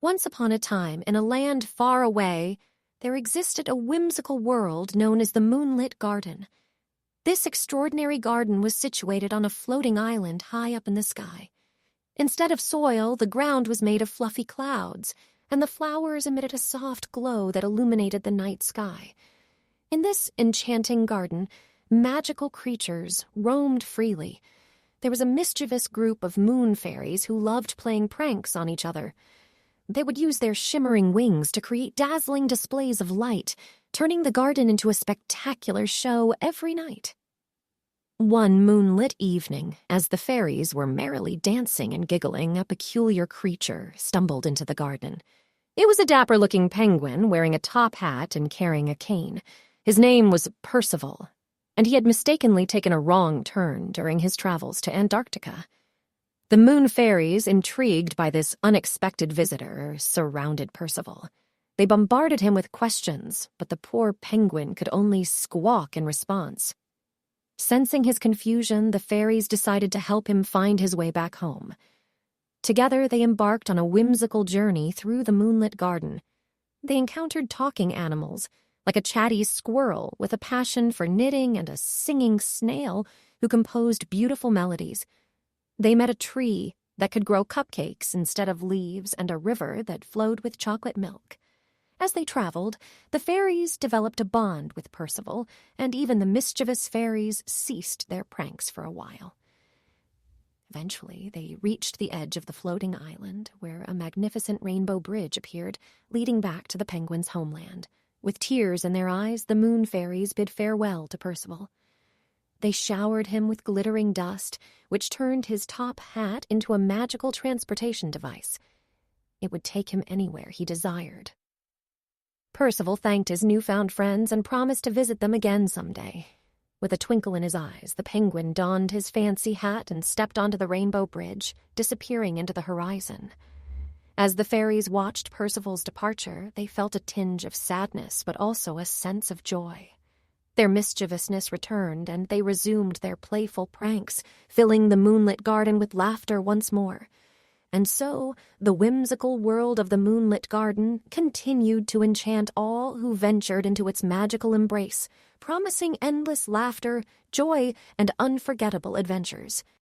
Once upon a time, in a land far away, there existed a whimsical world known as the Moonlit Garden. This extraordinary garden was situated on a floating island high up in the sky. Instead of soil, the ground was made of fluffy clouds, and the flowers emitted a soft glow that illuminated the night sky. In this enchanting garden, magical creatures roamed freely. There was a mischievous group of moon fairies who loved playing pranks on each other. They would use their shimmering wings to create dazzling displays of light, turning the garden into a spectacular show every night. One moonlit evening, as the fairies were merrily dancing and giggling, a peculiar creature stumbled into the garden. It was a dapper-looking penguin wearing a top hat and carrying a cane. His name was Percival, and he had mistakenly taken a wrong turn during his travels to Antarctica. The moon fairies, intrigued by this unexpected visitor, surrounded Percival. They bombarded him with questions, but the poor penguin could only squawk in response. Sensing his confusion, the fairies decided to help him find his way back home. Together, they embarked on a whimsical journey through the moonlit garden. They encountered talking animals, like a chatty squirrel with a passion for knitting and a singing snail who composed beautiful melodies. They met a tree that could grow cupcakes instead of leaves and a river that flowed with chocolate milk. As they traveled, the fairies developed a bond with Percival, and even the mischievous fairies ceased their pranks for a while. Eventually, they reached the edge of the floating island, where a magnificent rainbow bridge appeared, leading back to the penguins' homeland. With tears in their eyes, the moon fairies bid farewell to Percival. They showered him with glittering dust, which turned his top hat into a magical transportation device. It would take him anywhere he desired. Percival thanked his newfound friends and promised to visit them again someday. With a twinkle in his eyes, the penguin donned his fancy hat and stepped onto the rainbow bridge, disappearing into the horizon. As the fairies watched Percival's departure, they felt a tinge of sadness, but also a sense of joy. Their mischievousness returned, and they resumed their playful pranks, filling the moonlit garden with laughter once more. And so, the whimsical world of the moonlit garden continued to enchant all who ventured into its magical embrace, promising endless laughter, joy, and unforgettable adventures.